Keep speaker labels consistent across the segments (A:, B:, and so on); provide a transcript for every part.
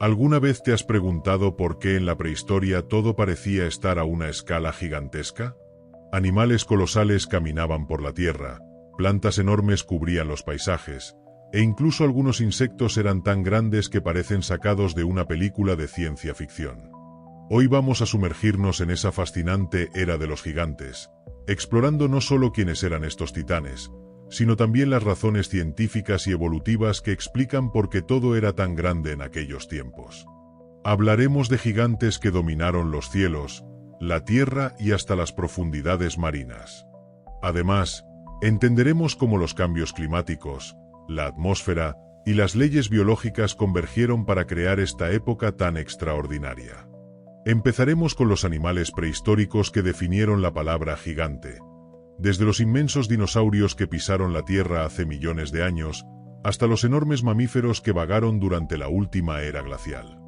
A: ¿Alguna vez te has preguntado por qué en la prehistoria todo parecía estar a una escala gigantesca? Animales colosales caminaban por la tierra, plantas enormes cubrían los paisajes, e incluso algunos insectos eran tan grandes que parecen sacados de una película de ciencia ficción. Hoy vamos a sumergirnos en esa fascinante era de los gigantes, explorando no solo quiénes eran estos titanes, sino también las razones científicas y evolutivas que explican por qué todo era tan grande en aquellos tiempos. Hablaremos de gigantes que dominaron los cielos, la tierra y hasta las profundidades marinas. Además, entenderemos cómo los cambios climáticos, la atmósfera y las leyes biológicas convergieron para crear esta época tan extraordinaria. Empezaremos con los animales prehistóricos que definieron la palabra gigante. Desde los inmensos dinosaurios que pisaron la Tierra hace millones de años, hasta los enormes mamíferos que vagaron durante la última era glacial.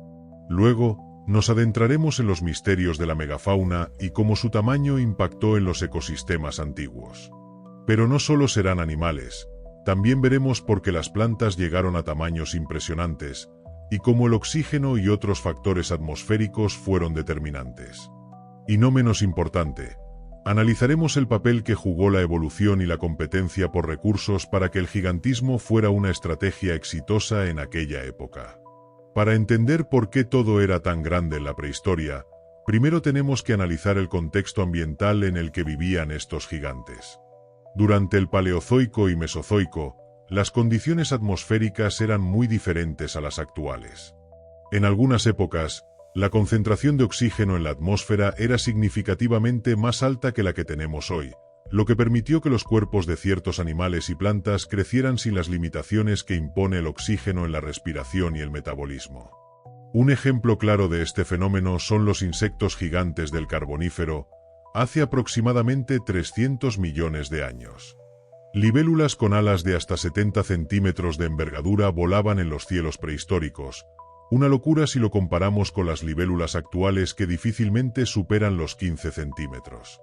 A: Luego, nos adentraremos en los misterios de la megafauna y cómo su tamaño impactó en los ecosistemas antiguos. Pero no solo serán animales, también veremos por qué las plantas llegaron a tamaños impresionantes, y cómo el oxígeno y otros factores atmosféricos fueron determinantes. Y no menos importante, analizaremos el papel que jugó la evolución y la competencia por recursos para que el gigantismo fuera una estrategia exitosa en aquella época. Para entender por qué todo era tan grande en la prehistoria, primero tenemos que analizar el contexto ambiental en el que vivían estos gigantes. Durante el Paleozoico y Mesozoico, las condiciones atmosféricas eran muy diferentes a las actuales. En algunas épocas, la concentración de oxígeno en la atmósfera era significativamente más alta que la que tenemos hoy, lo que permitió que los cuerpos de ciertos animales y plantas crecieran sin las limitaciones que impone el oxígeno en la respiración y el metabolismo. Un ejemplo claro de este fenómeno son los insectos gigantes del Carbonífero, hace aproximadamente 300 millones de años. Libélulas con alas de hasta 70 centímetros de envergadura volaban en los cielos prehistóricos, una locura si lo comparamos con las libélulas actuales que difícilmente superan los 15 centímetros.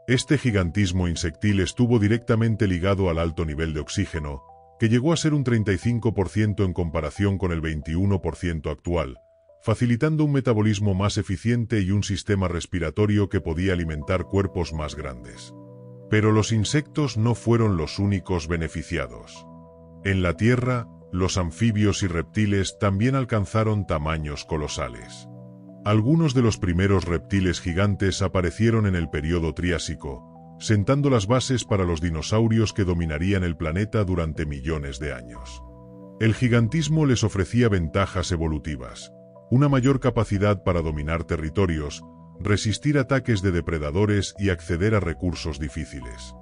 A: Este gigantismo insectil estuvo directamente ligado al alto nivel de oxígeno, que llegó a ser un 35% en comparación con el 21% actual, facilitando un metabolismo más eficiente y un sistema respiratorio que podía alimentar cuerpos más grandes. Pero los insectos no fueron los únicos beneficiados. En la Tierra, los anfibios y reptiles también alcanzaron tamaños colosales. Algunos de los primeros reptiles gigantes aparecieron en el período Triásico, sentando las bases para los dinosaurios que dominarían el planeta durante millones de años. El gigantismo les ofrecía ventajas evolutivas, una mayor capacidad para dominar territorios, resistir ataques de depredadores y acceder a recursos difíciles.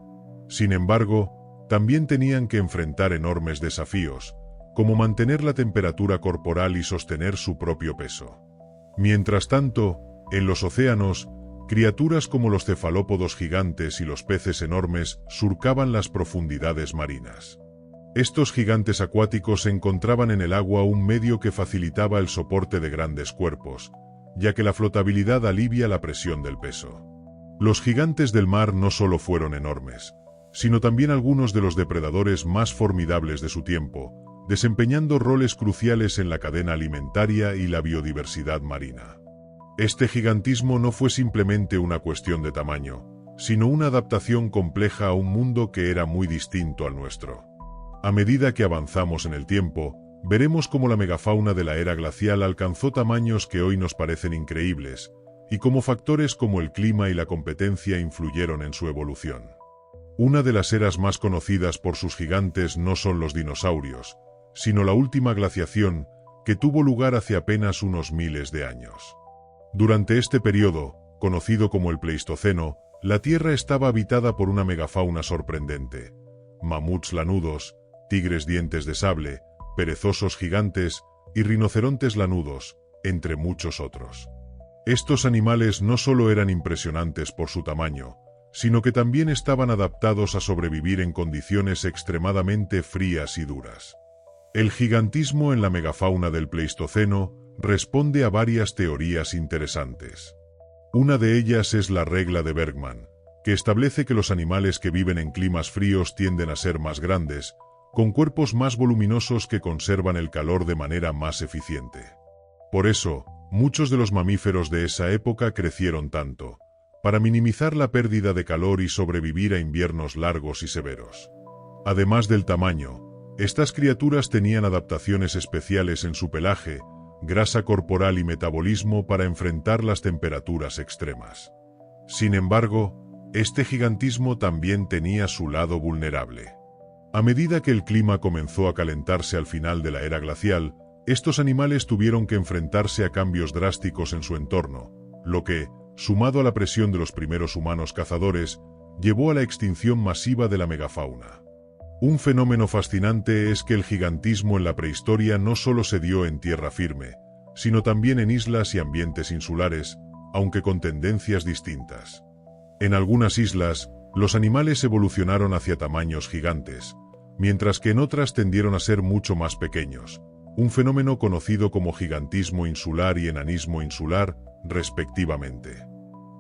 A: Sin embargo, también tenían que enfrentar enormes desafíos, como mantener la temperatura corporal y sostener su propio peso. Mientras tanto, en los océanos, criaturas como los cefalópodos gigantes y los peces enormes surcaban las profundidades marinas. Estos gigantes acuáticos encontraban en el agua un medio que facilitaba el soporte de grandes cuerpos, ya que la flotabilidad alivia la presión del peso. Los gigantes del mar no solo fueron enormes, sino también algunos de los depredadores más formidables de su tiempo, desempeñando roles cruciales en la cadena alimentaria y la biodiversidad marina. Este gigantismo no fue simplemente una cuestión de tamaño, sino una adaptación compleja a un mundo que era muy distinto al nuestro. A medida que avanzamos en el tiempo, veremos cómo la megafauna de la era glacial alcanzó tamaños que hoy nos parecen increíbles, y cómo factores como el clima y la competencia influyeron en su evolución. Una de las eras más conocidas por sus gigantes no son los dinosaurios, sino la última glaciación, que tuvo lugar hace apenas unos miles de años. Durante este periodo, conocido como el Pleistoceno, la Tierra estaba habitada por una megafauna sorprendente: mamuts lanudos, tigres dientes de sable, perezosos gigantes y rinocerontes lanudos, entre muchos otros. Estos animales no solo eran impresionantes por su tamaño, sino que también estaban adaptados a sobrevivir en condiciones extremadamente frías y duras. El gigantismo en la megafauna del Pleistoceno responde a varias teorías interesantes. Una de ellas es la regla de Bergman, que establece que los animales que viven en climas fríos tienden a ser más grandes, con cuerpos más voluminosos que conservan el calor de manera más eficiente. Por eso, muchos de los mamíferos de esa época crecieron tanto, para minimizar la pérdida de calor y sobrevivir a inviernos largos y severos. Además del tamaño, estas criaturas tenían adaptaciones especiales en su pelaje, grasa corporal y metabolismo para enfrentar las temperaturas extremas. Sin embargo, este gigantismo también tenía su lado vulnerable. A medida que el clima comenzó a calentarse al final de la era glacial, estos animales tuvieron que enfrentarse a cambios drásticos en su entorno, lo que, sumado a la presión de los primeros humanos cazadores, llevó a la extinción masiva de la megafauna. Un fenómeno fascinante es que el gigantismo en la prehistoria no solo se dio en tierra firme, sino también en islas y ambientes insulares, aunque con tendencias distintas. En algunas islas, los animales evolucionaron hacia tamaños gigantes, mientras que en otras tendieron a ser mucho más pequeños, un fenómeno conocido como gigantismo insular y enanismo insular, respectivamente.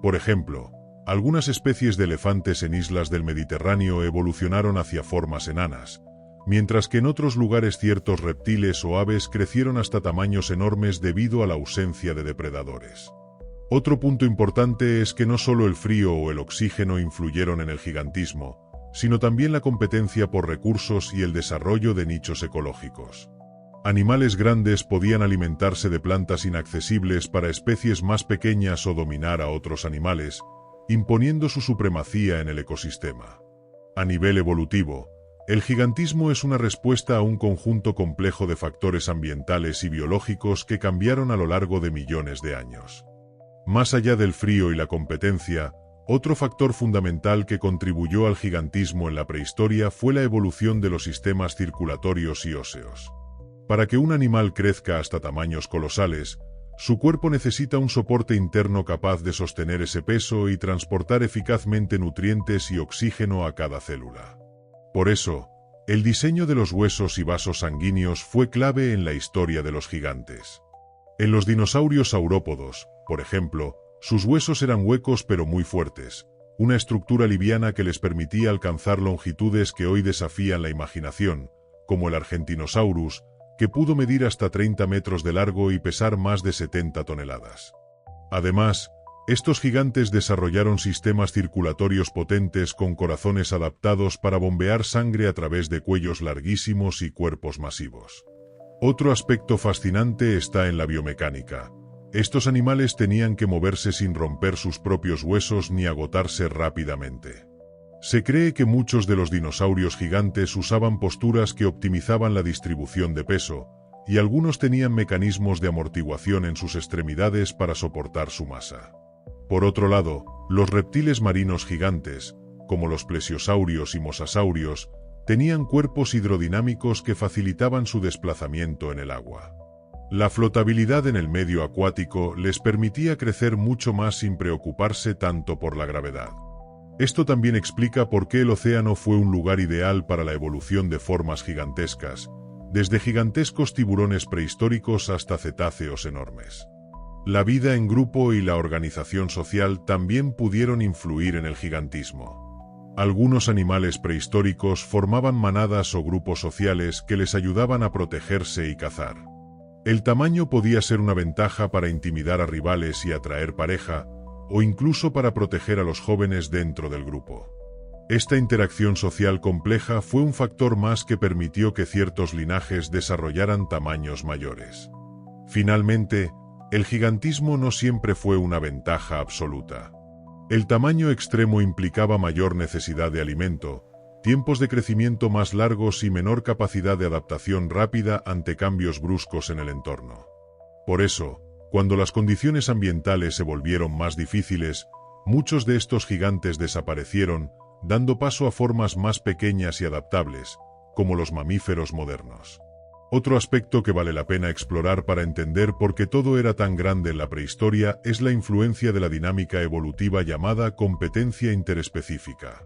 A: Por ejemplo, algunas especies de elefantes en islas del Mediterráneo evolucionaron hacia formas enanas, mientras que en otros lugares ciertos reptiles o aves crecieron hasta tamaños enormes debido a la ausencia de depredadores. Otro punto importante es que no solo el frío o el oxígeno influyeron en el gigantismo, sino también la competencia por recursos y el desarrollo de nichos ecológicos. Animales grandes podían alimentarse de plantas inaccesibles para especies más pequeñas o dominar a otros animales, imponiendo su supremacía en el ecosistema. A nivel evolutivo, el gigantismo es una respuesta a un conjunto complejo de factores ambientales y biológicos que cambiaron a lo largo de millones de años. Más allá del frío y la competencia, otro factor fundamental que contribuyó al gigantismo en la prehistoria fue la evolución de los sistemas circulatorios y óseos. Para que un animal crezca hasta tamaños colosales, su cuerpo necesita un soporte interno capaz de sostener ese peso y transportar eficazmente nutrientes y oxígeno a cada célula. Por eso, el diseño de los huesos y vasos sanguíneos fue clave en la historia de los gigantes. En los dinosaurios saurópodos, por ejemplo, sus huesos eran huecos pero muy fuertes, una estructura liviana que les permitía alcanzar longitudes que hoy desafían la imaginación, como el Argentinosaurus, que pudo medir hasta 30 metros de largo y pesar más de 70 toneladas. Además, estos gigantes desarrollaron sistemas circulatorios potentes con corazones adaptados para bombear sangre a través de cuellos larguísimos y cuerpos masivos. Otro aspecto fascinante está en la biomecánica. Estos animales tenían que moverse sin romper sus propios huesos ni agotarse rápidamente. Se cree que muchos de los dinosaurios gigantes usaban posturas que optimizaban la distribución de peso, y algunos tenían mecanismos de amortiguación en sus extremidades para soportar su masa. Por otro lado, los reptiles marinos gigantes, como los plesiosaurios y mosasaurios, tenían cuerpos hidrodinámicos que facilitaban su desplazamiento en el agua. La flotabilidad en el medio acuático les permitía crecer mucho más sin preocuparse tanto por la gravedad. Esto también explica por qué el océano fue un lugar ideal para la evolución de formas gigantescas, desde gigantescos tiburones prehistóricos hasta cetáceos enormes. La vida en grupo y la organización social también pudieron influir en el gigantismo. Algunos animales prehistóricos formaban manadas o grupos sociales que les ayudaban a protegerse y cazar. El tamaño podía ser una ventaja para intimidar a rivales y atraer pareja, o incluso para proteger a los jóvenes dentro del grupo. Esta interacción social compleja fue un factor más que permitió que ciertos linajes desarrollaran tamaños mayores. Finalmente, el gigantismo no siempre fue una ventaja absoluta. El tamaño extremo implicaba mayor necesidad de alimento, tiempos de crecimiento más largos y menor capacidad de adaptación rápida ante cambios bruscos en el entorno. Por eso, cuando las condiciones ambientales se volvieron más difíciles, muchos de estos gigantes desaparecieron, dando paso a formas más pequeñas y adaptables, como los mamíferos modernos. Otro aspecto que vale la pena explorar para entender por qué todo era tan grande en la prehistoria es la influencia de la dinámica evolutiva llamada competencia interespecífica.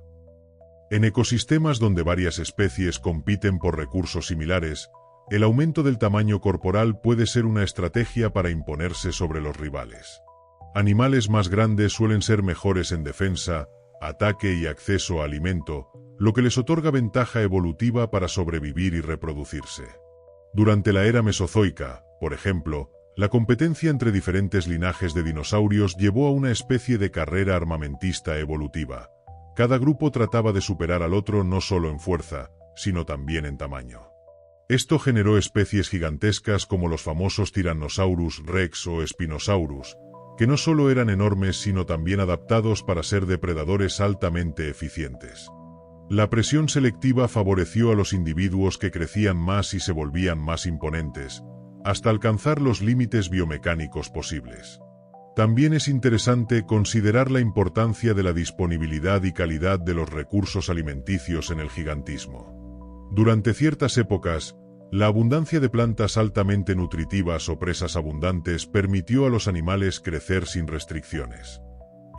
A: En ecosistemas donde varias especies compiten por recursos similares, el aumento del tamaño corporal puede ser una estrategia para imponerse sobre los rivales. Animales más grandes suelen ser mejores en defensa, ataque y acceso a alimento, lo que les otorga ventaja evolutiva para sobrevivir y reproducirse. Durante la era mesozoica, por ejemplo, La competencia entre diferentes linajes de dinosaurios llevó a una especie de carrera armamentista evolutiva. Cada grupo trataba de superar al otro no solo en fuerza, sino también en tamaño. Esto generó especies gigantescas como los famosos Tyrannosaurus Rex o Spinosaurus, que no solo eran enormes sino también adaptados para ser depredadores altamente eficientes. La presión selectiva favoreció a los individuos que crecían más y se volvían más imponentes, hasta alcanzar los límites biomecánicos posibles. También es interesante considerar la importancia de la disponibilidad y calidad de los recursos alimenticios en el gigantismo. Durante ciertas épocas, la abundancia de plantas altamente nutritivas o presas abundantes permitió a los animales crecer sin restricciones.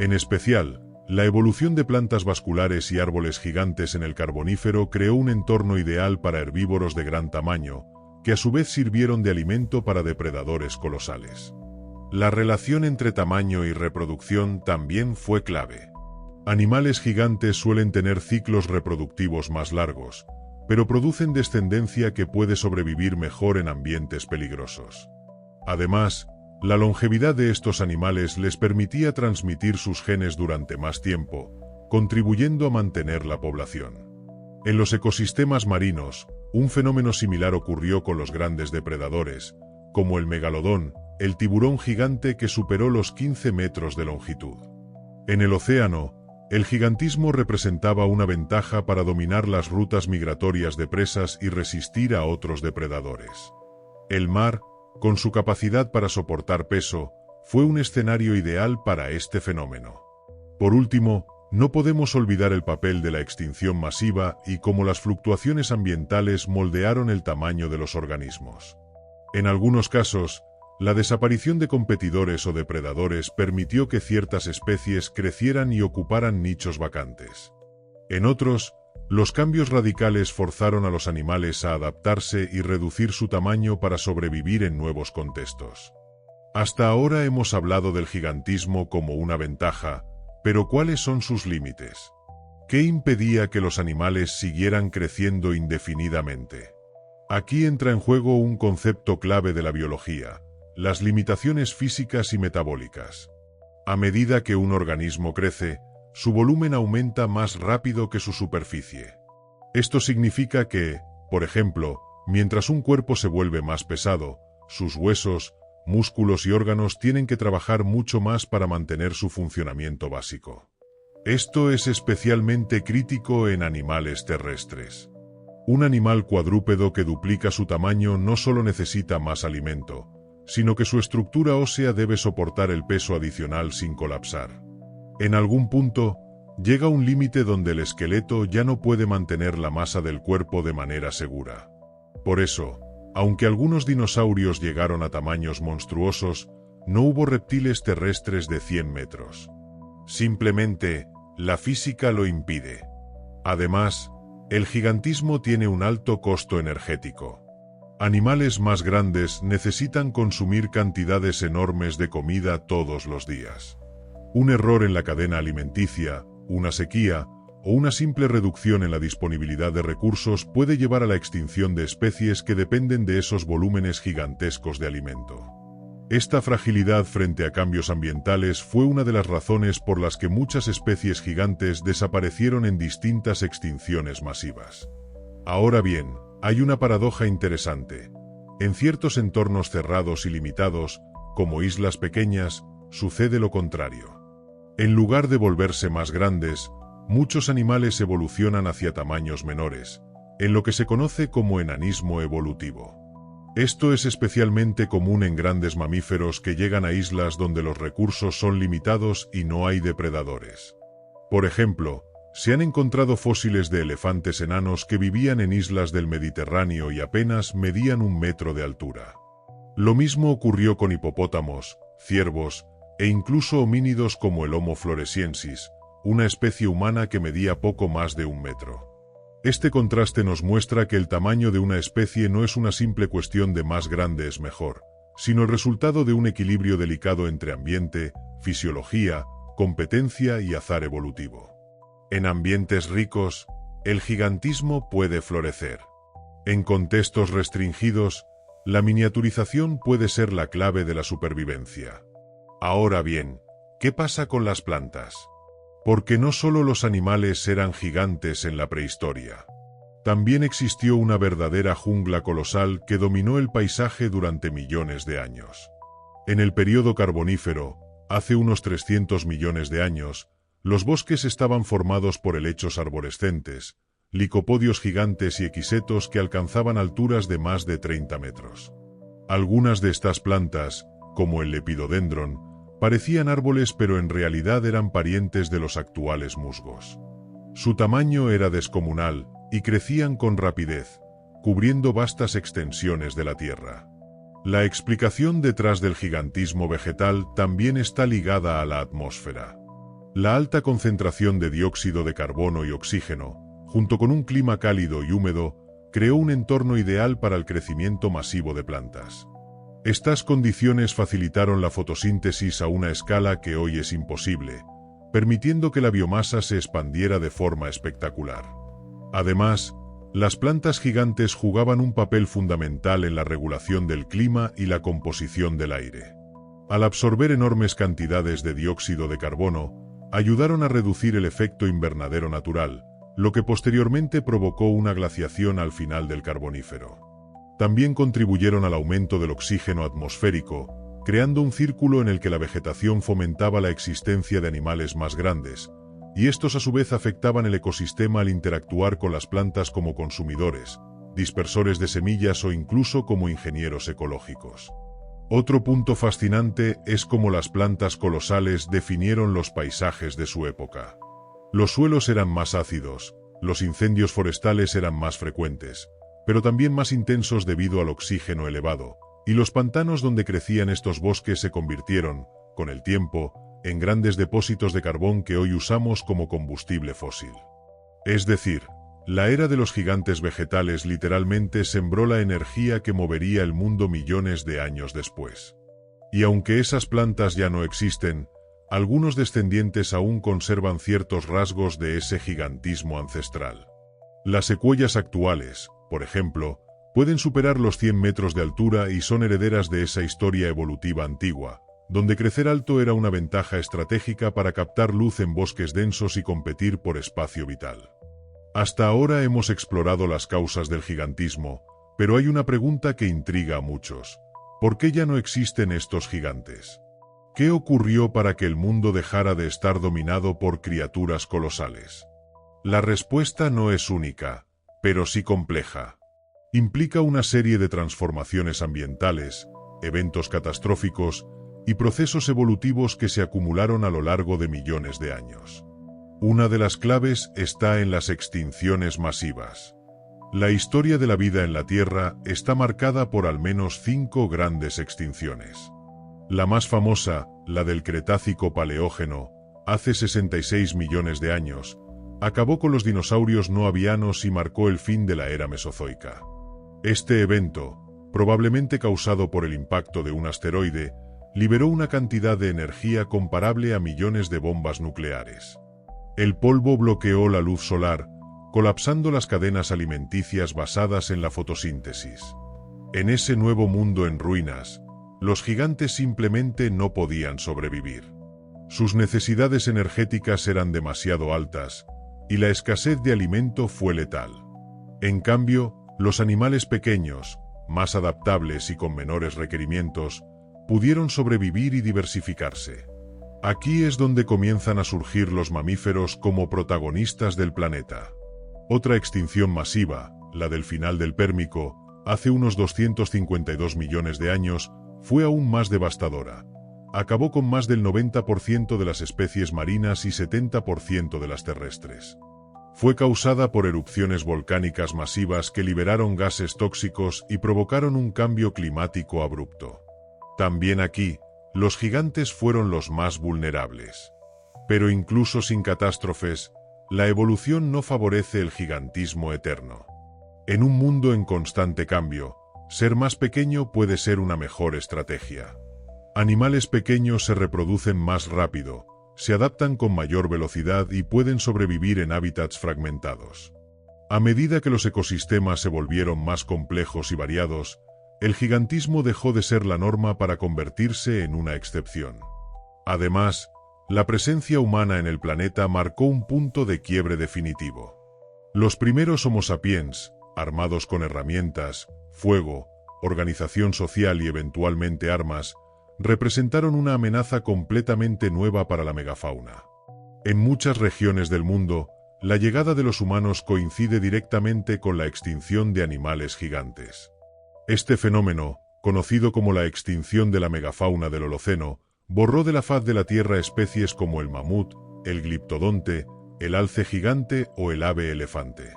A: En especial, la evolución de plantas vasculares y árboles gigantes en el Carbonífero creó un entorno ideal para herbívoros de gran tamaño, que a su vez sirvieron de alimento para depredadores colosales. La relación entre tamaño y reproducción también fue clave. Animales gigantes suelen tener ciclos reproductivos más largos, pero producen descendencia que puede sobrevivir mejor en ambientes peligrosos. Además, la longevidad de estos animales les permitía transmitir sus genes durante más tiempo, contribuyendo a mantener la población. En los ecosistemas marinos, un fenómeno similar ocurrió con los grandes depredadores, como el megalodón, el tiburón gigante que superó los 15 metros de longitud. En el océano, el gigantismo representaba una ventaja para dominar las rutas migratorias de presas y resistir a otros depredadores. El mar, con su capacidad para soportar peso, fue un escenario ideal para este fenómeno. Por último, no podemos olvidar el papel de la extinción masiva y cómo las fluctuaciones ambientales moldearon el tamaño de los organismos. En algunos casos, la desaparición de competidores o depredadores permitió que ciertas especies crecieran y ocuparan nichos vacantes. En otros, los cambios radicales forzaron a los animales a adaptarse y reducir su tamaño para sobrevivir en nuevos contextos. Hasta ahora hemos hablado del gigantismo como una ventaja, pero ¿cuáles son sus límites? ¿Qué impedía que los animales siguieran creciendo indefinidamente? Aquí entra en juego un concepto clave de la biología: las limitaciones físicas y metabólicas. A medida que un organismo crece, su volumen aumenta más rápido que su superficie. Esto significa que, por ejemplo, mientras un cuerpo se vuelve más pesado, sus huesos, músculos y órganos tienen que trabajar mucho más para mantener su funcionamiento básico. Esto es especialmente crítico en animales terrestres. Un animal cuadrúpedo que duplica su tamaño no solo necesita más alimento, sino que su estructura ósea debe soportar el peso adicional sin colapsar. En algún punto, llega un límite donde el esqueleto ya no puede mantener la masa del cuerpo de manera segura. Por eso, aunque algunos dinosaurios llegaron a tamaños monstruosos, no hubo reptiles terrestres de 100 metros. Simplemente, la física lo impide. Además, el gigantismo tiene un alto costo energético. Animales más grandes necesitan consumir cantidades enormes de comida todos los días. Un error en la cadena alimenticia, una sequía o una simple reducción en la disponibilidad de recursos puede llevar a la extinción de especies que dependen de esos volúmenes gigantescos de alimento. Esta fragilidad frente a cambios ambientales fue una de las razones por las que muchas especies gigantes desaparecieron en distintas extinciones masivas. Ahora bien, hay una paradoja interesante. En ciertos entornos cerrados y limitados, como islas pequeñas, sucede lo contrario. En lugar de volverse más grandes, muchos animales evolucionan hacia tamaños menores, en lo que se conoce como enanismo evolutivo. Esto es especialmente común en grandes mamíferos que llegan a islas donde los recursos son limitados y no hay depredadores. Por ejemplo, se han encontrado fósiles de elefantes enanos que vivían en islas del Mediterráneo y apenas medían 1 metro de altura. Lo mismo ocurrió con hipopótamos, ciervos, e incluso homínidos como el Homo floresiensis, una especie humana que medía poco más de 1 metro. Este contraste nos muestra que el tamaño de una especie no es una simple cuestión de más grande es mejor, sino el resultado de un equilibrio delicado entre ambiente, fisiología, competencia y azar evolutivo. En ambientes ricos, el gigantismo puede florecer. En contextos restringidos, La miniaturización puede ser la clave de la supervivencia. Ahora bien, ¿qué pasa con las plantas? Porque no solo los animales eran gigantes en la prehistoria. También existió una verdadera jungla colosal que dominó el paisaje durante millones de años. En el período carbonífero, hace unos 300 millones de años, los bosques estaban formados por helechos arborescentes, licopodios gigantes y equisetos que alcanzaban alturas de más de 30 metros. Algunas de estas plantas, como el lepidodendron, parecían árboles pero en realidad eran parientes de los actuales musgos. Su tamaño era descomunal y crecían con rapidez, cubriendo vastas extensiones de la tierra. La explicación detrás del gigantismo vegetal también está ligada a la atmósfera. La alta concentración de dióxido de carbono y oxígeno, junto con un clima cálido y húmedo, creó un entorno ideal para el crecimiento masivo de plantas. Estas condiciones facilitaron la fotosíntesis a una escala que hoy es imposible, permitiendo que la biomasa se expandiera de forma espectacular. Además, las plantas gigantes jugaban un papel fundamental en la regulación del clima y la composición del aire. Al absorber enormes cantidades de dióxido de carbono, ayudaron a reducir el efecto invernadero natural, lo que posteriormente provocó una glaciación al final del Carbonífero. También contribuyeron al aumento del oxígeno atmosférico, creando un círculo en el que la vegetación fomentaba la existencia de animales más grandes, y estos a su vez afectaban el ecosistema al interactuar con las plantas como consumidores, dispersores de semillas o incluso como ingenieros ecológicos. Otro punto fascinante es cómo las plantas colosales definieron los paisajes de su época. Los suelos eran más ácidos, los incendios forestales eran más frecuentes, pero también más intensos debido al oxígeno elevado, y los pantanos donde crecían estos bosques se convirtieron, con el tiempo, en grandes depósitos de carbón que hoy usamos como combustible fósil. Es decir, la era de los gigantes vegetales literalmente sembró la energía que movería el mundo millones de años después. Y aunque esas plantas ya no existen, algunos descendientes aún conservan ciertos rasgos de ese gigantismo ancestral. Las secuoyas actuales, por ejemplo, pueden superar los 100 metros de altura y son herederas de esa historia evolutiva antigua, donde crecer alto era una ventaja estratégica para captar luz en bosques densos y competir por espacio vital. Hasta ahora hemos explorado las causas del gigantismo, pero hay una pregunta que intriga a muchos. ¿Por qué ya no existen estos gigantes? ¿Qué ocurrió para que el mundo dejara de estar dominado por criaturas colosales? La respuesta no es única, pero sí compleja. Implica una serie de transformaciones ambientales, eventos catastróficos y procesos evolutivos que se acumularon a lo largo de millones de años. Una de las claves está en las extinciones masivas. La historia de la vida en la Tierra está marcada por al menos 5 grandes extinciones. La más famosa, la del Cretácico-Paleógeno, hace 66 millones de años, acabó con los dinosaurios no avianos y marcó el fin de la era mesozoica. Este evento, probablemente causado por el impacto de un asteroide, liberó una cantidad de energía comparable a millones de bombas nucleares. El polvo bloqueó la luz solar, colapsando las cadenas alimenticias basadas en la fotosíntesis. En ese nuevo mundo en ruinas, los gigantes simplemente no podían sobrevivir. Sus necesidades energéticas eran demasiado altas, y la escasez de alimento fue letal. En cambio, los animales pequeños, más adaptables y con menores requerimientos, pudieron sobrevivir y diversificarse. Aquí es donde comienzan a surgir los mamíferos como protagonistas del planeta. Otra extinción masiva, la del final del Pérmico, hace unos 252 millones de años, fue aún más devastadora. Acabó con más del 90% de las especies marinas y 70% de las terrestres. Fue causada por erupciones volcánicas masivas que liberaron gases tóxicos y provocaron un cambio climático abrupto. También aquí, los gigantes fueron los más vulnerables. Pero incluso sin catástrofes, la evolución no favorece el gigantismo eterno. En un mundo en constante cambio, ser más pequeño puede ser una mejor estrategia. Animales pequeños se reproducen más rápido, se adaptan con mayor velocidad y pueden sobrevivir en hábitats fragmentados. A medida que los ecosistemas se volvieron más complejos y variados, El gigantismo dejó de ser la norma para convertirse en una excepción. Además, la presencia humana en el planeta marcó un punto de quiebre definitivo. Los primeros Homo sapiens, armados con herramientas, fuego, organización social y eventualmente armas, representaron una amenaza completamente nueva para la megafauna. En muchas regiones del mundo, la llegada de los humanos coincide directamente con la extinción de animales gigantes. Este fenómeno, conocido como la extinción de la megafauna del Holoceno, borró de la faz de la Tierra especies como el mamut, el gliptodonte, el alce gigante o el ave elefante.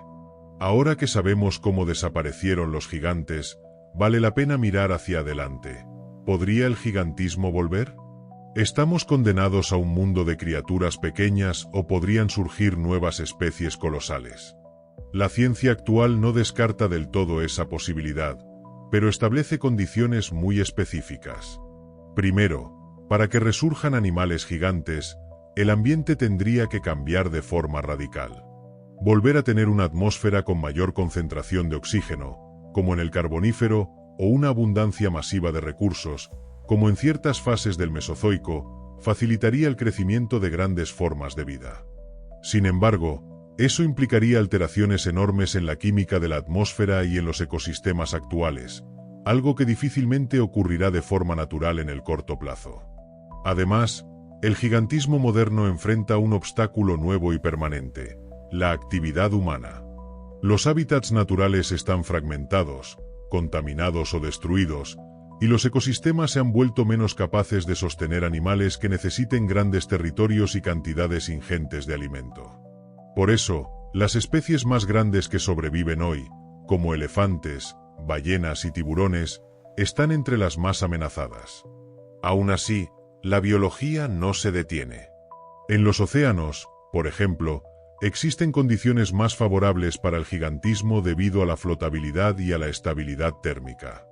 A: Ahora que sabemos cómo desaparecieron los gigantes, vale la pena mirar hacia adelante. ¿Podría el gigantismo volver? ¿Estamos condenados a un mundo de criaturas pequeñas o podrían surgir nuevas especies colosales? La ciencia actual no descarta del todo esa posibilidad, pero establece condiciones muy específicas. Primero, para que resurjan animales gigantes, el ambiente tendría que cambiar de forma radical. Volver a tener una atmósfera con mayor concentración de oxígeno, como en el Carbonífero, o una abundancia masiva de recursos, como en ciertas fases del Mesozoico, facilitaría el crecimiento de grandes formas de vida. Sin embargo, eso implicaría alteraciones enormes en la química de la atmósfera y en los ecosistemas actuales, algo que difícilmente ocurrirá de forma natural en el corto plazo. Además, el gigantismo moderno enfrenta un obstáculo nuevo y permanente: la actividad humana. Los hábitats naturales están fragmentados, contaminados o destruidos, y los ecosistemas se han vuelto menos capaces de sostener animales que necesiten grandes territorios y cantidades ingentes de alimento. Por eso, las especies más grandes que sobreviven hoy, como elefantes, ballenas y tiburones, están entre las más amenazadas. Aún así, la biología no se detiene. En los océanos, por ejemplo, existen condiciones más favorables para el gigantismo debido a la flotabilidad y a la estabilidad térmica.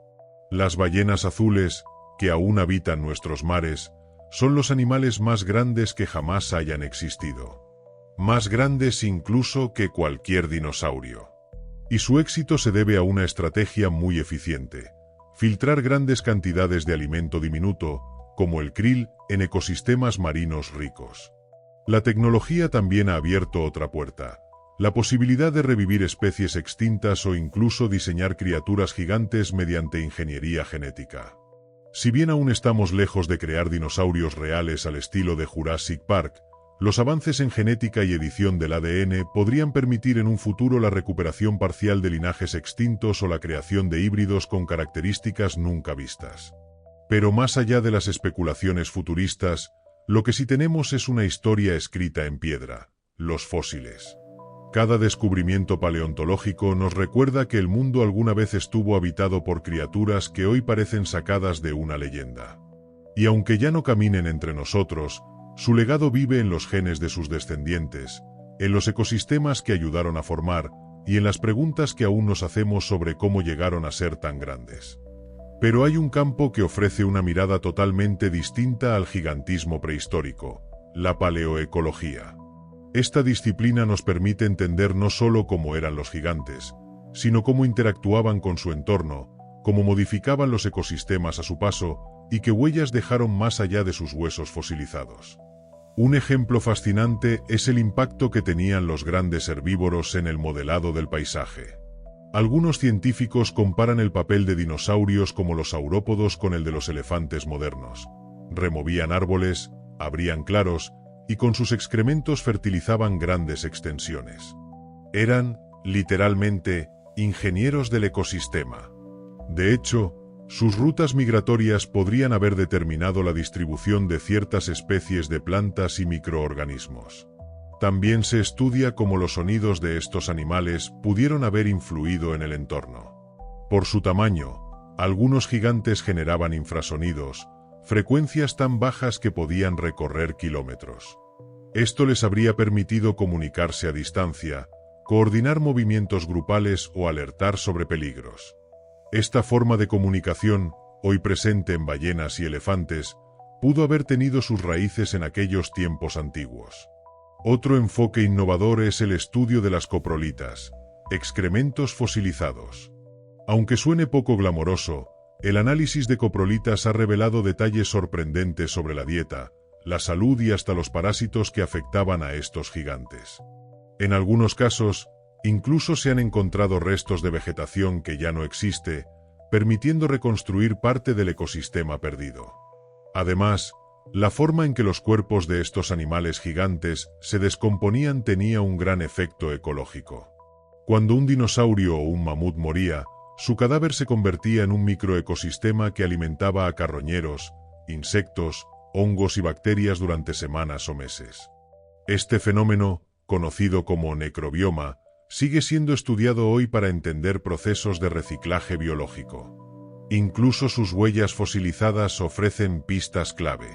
A: Las ballenas azules, que aún habitan nuestros mares, son los animales más grandes que jamás hayan existido. Más grandes incluso que cualquier dinosaurio. Y su éxito se debe a una estrategia muy eficiente: filtrar grandes cantidades de alimento diminuto, como el krill, en ecosistemas marinos ricos. La tecnología también ha abierto otra puerta: la posibilidad de revivir especies extintas o incluso diseñar criaturas gigantes mediante ingeniería genética. Si bien aún estamos lejos de crear dinosaurios reales al estilo de Jurassic Park, los avances en genética y edición del ADN podrían permitir en un futuro la recuperación parcial de linajes extintos o la creación de híbridos con características nunca vistas. Pero más allá de las especulaciones futuristas, lo que sí tenemos es una historia escrita en piedra: los fósiles. Cada descubrimiento paleontológico nos recuerda que el mundo alguna vez estuvo habitado por criaturas que hoy parecen sacadas de una leyenda. Y aunque ya no caminen entre nosotros, su legado vive en los genes de sus descendientes, en los ecosistemas que ayudaron a formar, y en las preguntas que aún nos hacemos sobre cómo llegaron a ser tan grandes. Pero hay un campo que ofrece una mirada totalmente distinta al gigantismo prehistórico: la paleoecología. Esta disciplina nos permite entender no solo cómo eran los gigantes, sino cómo interactuaban con su entorno, cómo modificaban los ecosistemas a su paso, y qué huellas dejaron más allá de sus huesos fosilizados. Un ejemplo fascinante es el impacto que tenían los grandes herbívoros en el modelado del paisaje. Algunos científicos comparan el papel de dinosaurios como los saurópodos con el de los elefantes modernos. Removían árboles, abrían claros, y con sus excrementos fertilizaban grandes extensiones. Eran, literalmente, ingenieros del ecosistema. De hecho, sus rutas migratorias podrían haber determinado la distribución de ciertas especies de plantas y microorganismos. También se estudia cómo los sonidos de estos animales pudieron haber influido en el entorno. Por su tamaño, algunos gigantes generaban infrasonidos, frecuencias tan bajas que podían recorrer kilómetros. Esto les habría permitido comunicarse a distancia, coordinar movimientos grupales o alertar sobre peligros. Esta forma de comunicación, hoy presente en ballenas y elefantes, pudo haber tenido sus raíces en aquellos tiempos antiguos. Otro enfoque innovador es el estudio de las coprolitas, excrementos fosilizados. Aunque suene poco glamoroso, El análisis de coprolitas ha revelado detalles sorprendentes sobre la dieta, la salud y hasta los parásitos que afectaban a estos gigantes. En algunos casos, incluso se han encontrado restos de vegetación que ya no existe, permitiendo reconstruir parte del ecosistema perdido. Además, la forma en que los cuerpos de estos animales gigantes se descomponían tenía un gran efecto ecológico. Cuando un dinosaurio o un mamut moría, su cadáver se convertía en un microecosistema que alimentaba a carroñeros, insectos, hongos y bacterias durante semanas o meses. Este fenómeno, conocido como necrobioma, sigue siendo estudiado hoy para entender procesos de reciclaje biológico. Incluso sus huellas fosilizadas ofrecen pistas clave.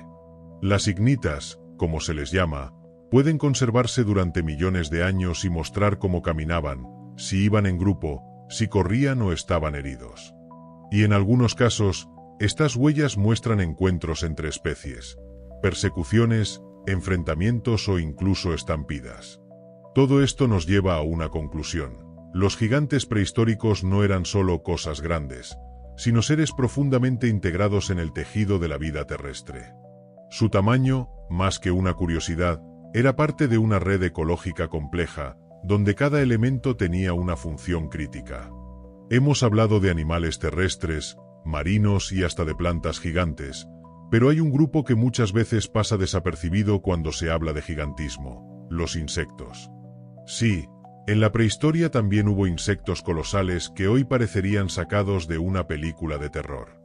A: Las ignitas, como se les llama, pueden conservarse durante millones de años y mostrar cómo caminaban, si iban en grupo, si corrían o estaban heridos. Y en algunos casos, estas huellas muestran encuentros entre especies, persecuciones, enfrentamientos o incluso estampidas. Todo esto nos lleva a una conclusión. Los gigantes prehistóricos no eran solo cosas grandes, sino seres profundamente integrados en el tejido de la vida terrestre. Su tamaño, más que una curiosidad, era parte de una red ecológica compleja, donde cada elemento tenía una función crítica. Hemos hablado de animales terrestres, marinos y hasta de plantas gigantes, pero hay un grupo que muchas veces pasa desapercibido cuando se habla de gigantismo: los insectos. Sí, en la prehistoria también hubo insectos colosales que hoy parecerían sacados de una película de terror.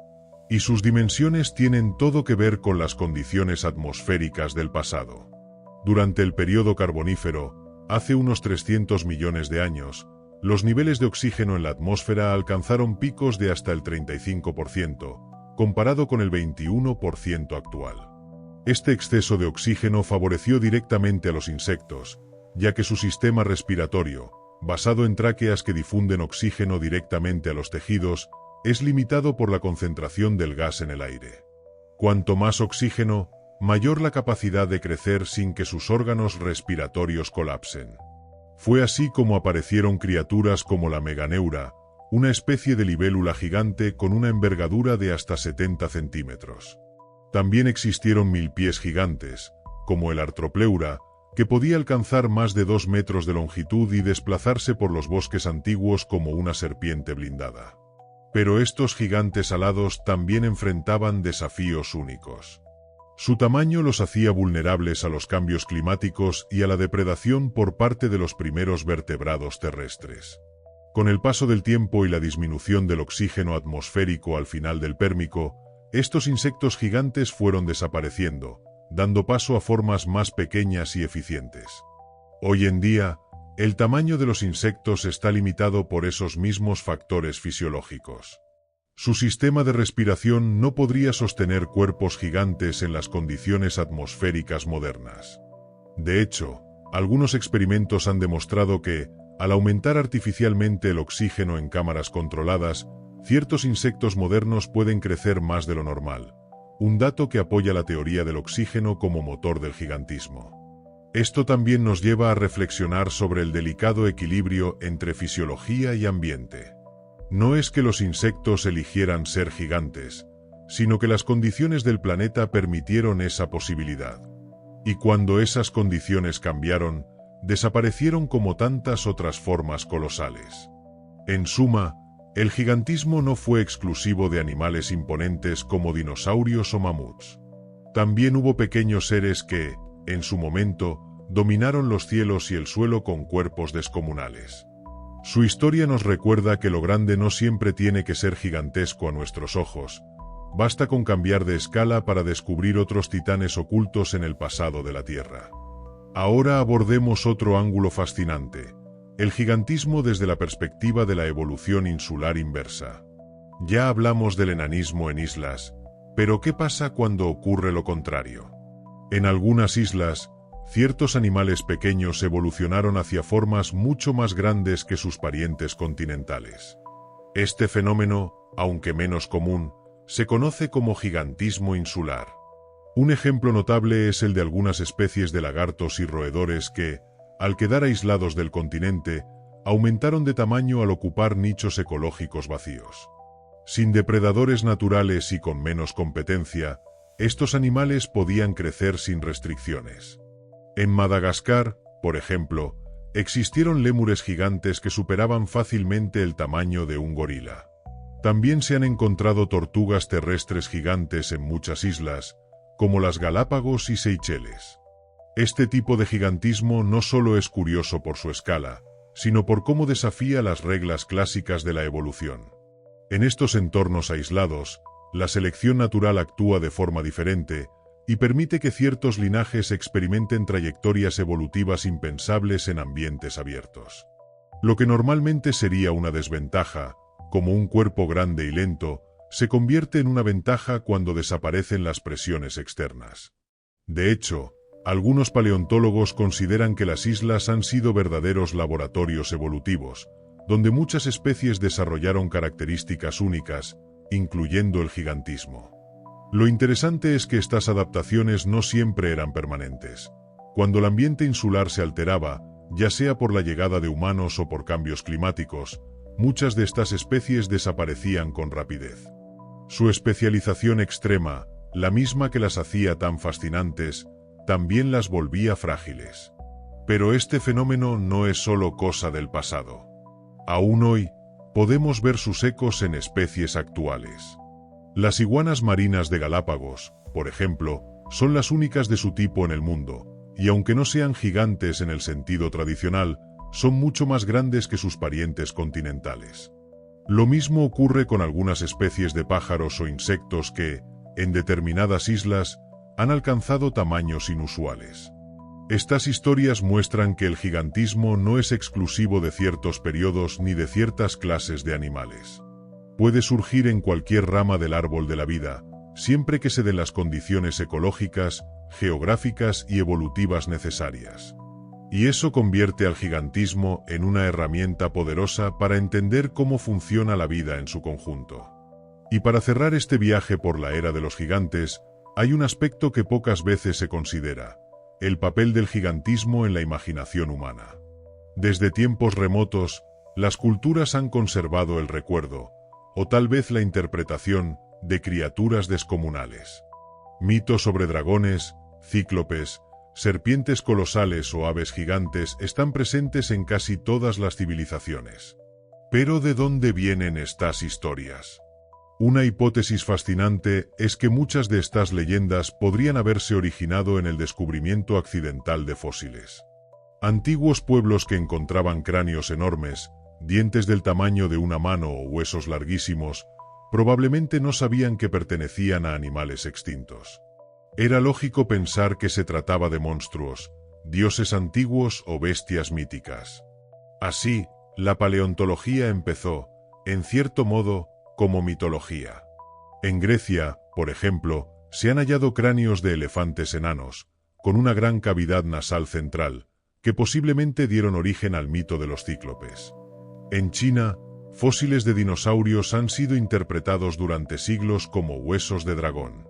A: Y sus dimensiones tienen todo que ver con las condiciones atmosféricas del pasado. Durante el período carbonífero, hace unos 300 millones de años, los niveles de oxígeno en la atmósfera alcanzaron picos de hasta el 35%, comparado con el 21% actual. Este exceso de oxígeno favoreció directamente a los insectos, ya que su sistema respiratorio, basado en tráqueas que difunden oxígeno directamente a los tejidos, es limitado por la concentración del gas en el aire. Cuanto más oxígeno, mayor la capacidad de crecer sin que sus órganos respiratorios colapsen. Fue así como aparecieron criaturas como la meganeura, una especie de libélula gigante con una envergadura de hasta 70 centímetros. También existieron milpies gigantes, como el artropleura, que podía alcanzar más de 2 metros de longitud y desplazarse por los bosques antiguos como una serpiente blindada. Pero estos gigantes alados también enfrentaban desafíos únicos. Su tamaño los hacía vulnerables a los cambios climáticos y a la depredación por parte de los primeros vertebrados terrestres. Con el paso del tiempo y la disminución del oxígeno atmosférico al final del Pérmico, estos insectos gigantes fueron desapareciendo, dando paso a formas más pequeñas y eficientes. Hoy en día, el tamaño de los insectos está limitado por esos mismos factores fisiológicos. Su sistema de respiración no podría sostener cuerpos gigantes en las condiciones atmosféricas modernas. De hecho, algunos experimentos han demostrado que, al aumentar artificialmente el oxígeno en cámaras controladas, ciertos insectos modernos pueden crecer más de lo normal, un dato que apoya la teoría del oxígeno como motor del gigantismo. Esto también nos lleva a reflexionar sobre el delicado equilibrio entre fisiología y ambiente. No es que los insectos eligieran ser gigantes, sino que las condiciones del planeta permitieron esa posibilidad. Y cuando esas condiciones cambiaron, desaparecieron como tantas otras formas colosales. En suma, el gigantismo no fue exclusivo de animales imponentes como dinosaurios o mamuts. También hubo pequeños seres que, en su momento, dominaron los cielos y el suelo con cuerpos descomunales. Su historia nos recuerda que lo grande no siempre tiene que ser gigantesco a nuestros ojos. Basta con cambiar de escala para descubrir otros titanes ocultos en el pasado de la Tierra. Ahora abordemos otro ángulo fascinante: el gigantismo desde la perspectiva de la evolución insular inversa. Ya hablamos del enanismo en islas, pero ¿qué pasa cuando ocurre lo contrario? En algunas islas, ciertos animales pequeños evolucionaron hacia formas mucho más grandes que sus parientes continentales. Este fenómeno, aunque menos común, se conoce como gigantismo insular. Un ejemplo notable es el de algunas especies de lagartos y roedores que, al quedar aislados del continente, aumentaron de tamaño al ocupar nichos ecológicos vacíos. Sin depredadores naturales y con menos competencia, estos animales podían crecer sin restricciones. En Madagascar, por ejemplo, existieron lémures gigantes que superaban fácilmente el tamaño de un gorila. También se han encontrado tortugas terrestres gigantes en muchas islas, como las Galápagos y Seychelles. Este tipo de gigantismo no solo es curioso por su escala, sino por cómo desafía las reglas clásicas de la evolución. En estos entornos aislados, la selección natural actúa de forma diferente y permite que ciertos linajes experimenten trayectorias evolutivas impensables en ambientes abiertos. Lo que normalmente sería una desventaja, como un cuerpo grande y lento, se convierte en una ventaja cuando desaparecen las presiones externas. De hecho, algunos paleontólogos consideran que las islas han sido verdaderos laboratorios evolutivos, donde muchas especies desarrollaron características únicas, incluyendo el gigantismo. Lo interesante es que estas adaptaciones no siempre eran permanentes. Cuando el ambiente insular se alteraba, ya sea por la llegada de humanos o por cambios climáticos, muchas de estas especies desaparecían con rapidez. Su especialización extrema, la misma que las hacía tan fascinantes, también las volvía frágiles. Pero este fenómeno no es solo cosa del pasado. Aún hoy, podemos ver sus ecos en especies actuales. Las iguanas marinas de Galápagos, por ejemplo, son las únicas de su tipo en el mundo, y aunque no sean gigantes en el sentido tradicional, son mucho más grandes que sus parientes continentales. Lo mismo ocurre con algunas especies de pájaros o insectos que, en determinadas islas, han alcanzado tamaños inusuales. Estas historias muestran que el gigantismo no es exclusivo de ciertos periodos ni de ciertas clases de animales. Puede surgir en cualquier rama del árbol de la vida, siempre que se den las condiciones ecológicas, geográficas y evolutivas necesarias. Y eso convierte al gigantismo en una herramienta poderosa para entender cómo funciona la vida en su conjunto. Y para cerrar este viaje por la era de los gigantes, hay un aspecto que pocas veces se considera: el papel del gigantismo en la imaginación humana. Desde tiempos remotos, las culturas han conservado el recuerdo, o tal vez la interpretación, de criaturas descomunales. Mitos sobre dragones, cíclopes, serpientes colosales o aves gigantes están presentes en casi todas las civilizaciones. ¿Pero de dónde vienen estas historias? Una hipótesis fascinante es que muchas de estas leyendas podrían haberse originado en el descubrimiento accidental de fósiles. Antiguos pueblos que encontraban cráneos enormes, dientes del tamaño de una mano o huesos larguísimos, probablemente no sabían que pertenecían a animales extintos. Era lógico pensar que se trataba de monstruos, dioses antiguos o bestias míticas. Así, la paleontología empezó, en cierto modo, como mitología. En Grecia, por ejemplo, se han hallado cráneos de elefantes enanos, con una gran cavidad nasal central, que posiblemente dieron origen al mito de los cíclopes. En China, fósiles de dinosaurios han sido interpretados durante siglos como huesos de dragón.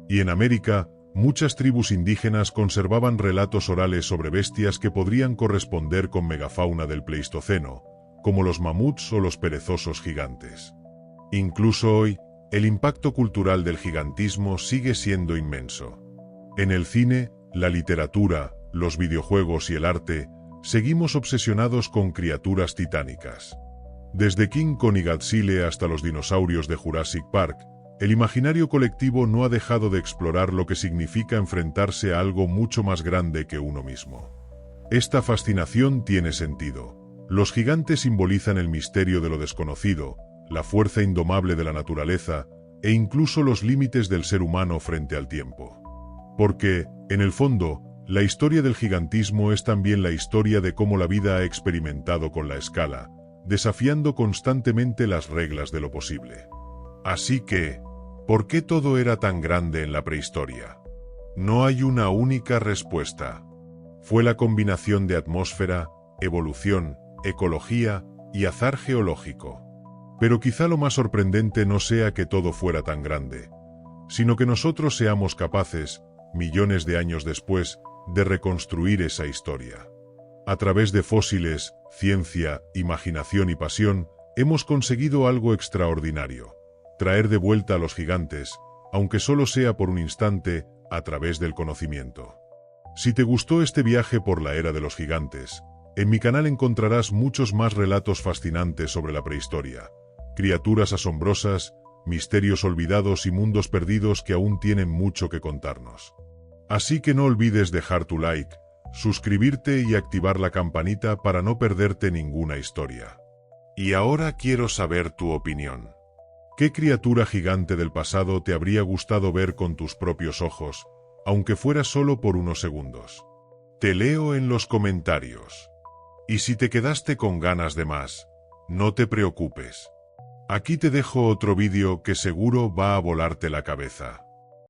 A: Y en América, muchas tribus indígenas conservaban relatos orales sobre bestias que podrían corresponder con megafauna del Pleistoceno, como los mamuts o los perezosos gigantes. Incluso hoy, el impacto cultural del gigantismo sigue siendo inmenso. En el cine, la literatura, los videojuegos y el arte, seguimos obsesionados con criaturas titánicas. Desde King Kong y Godzilla hasta los dinosaurios de Jurassic Park, el imaginario colectivo no ha dejado de explorar lo que significa enfrentarse a algo mucho más grande que uno mismo. Esta fascinación tiene sentido. Los gigantes simbolizan el misterio de lo desconocido, la fuerza indomable de la naturaleza, e incluso los límites del ser humano frente al tiempo. Porque, en el fondo, la historia del gigantismo es también la historia de cómo la vida ha experimentado con la escala, desafiando constantemente las reglas de lo posible. Así que, ¿por qué todo era tan grande en la prehistoria? No hay una única respuesta. Fue la combinación de atmósfera, evolución, ecología y azar geológico. Pero quizá lo más sorprendente no sea que todo fuera tan grande, sino que nosotros seamos capaces, millones de años después, de reconstruir esa historia. A través de fósiles, ciencia, imaginación y pasión, hemos conseguido algo extraordinario. traer de vuelta a los gigantes, aunque solo sea por un instante, a través del conocimiento. Si te gustó este viaje por la era de los gigantes, en mi canal encontrarás muchos más relatos fascinantes sobre la prehistoria, criaturas asombrosas, misterios olvidados y mundos perdidos que aún tienen mucho que contarnos. Así que no olvides dejar tu like, suscribirte y activar la campanita para no perderte ninguna historia. Y ahora quiero saber tu opinión. ¿Qué criatura gigante del pasado te habría gustado ver con tus propios ojos, aunque fuera solo por unos segundos? Te leo en los comentarios. Y si te quedaste con ganas de más, no te preocupes. Aquí te dejo otro vídeo que seguro va a volarte la cabeza.